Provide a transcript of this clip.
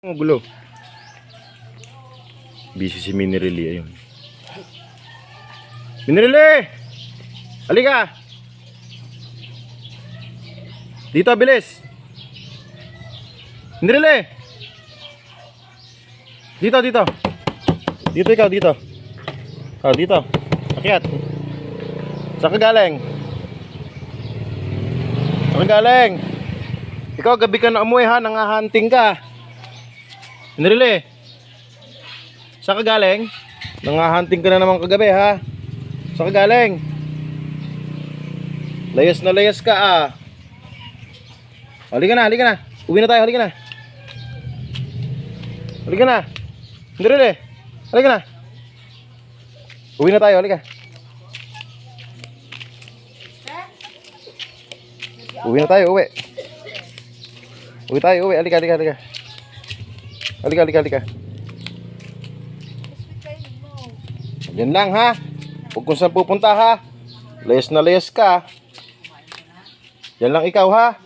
Ang gulo. Busy si Minerly, ayun. Minerly! Halika! Dito, bilis! Minerly! Dito, dito. Dito ikaw, dito. Oh, dito. Akyat. Saan ka galing? Saan ka galing? Ikaw, gabi ka na umuwi ha, nangahunting ka. Minerly! Saan ka galing? Nangahunting ka na naman kagabi ha. Saan ka galing? Layas na layas ka ah. Halika na, halika na. Uwi na tayo, halika na. Halika na. Minerly, halika na. Uwi na tayo, halika. Uwi na tayo, uwi. Uwi tayo, uwi. Halika, halika, halika. Halika, halika, halika. Yan lang ha. Huwag kung saan pupunta ha. Layas na layas ka. Yan lang ikaw ha.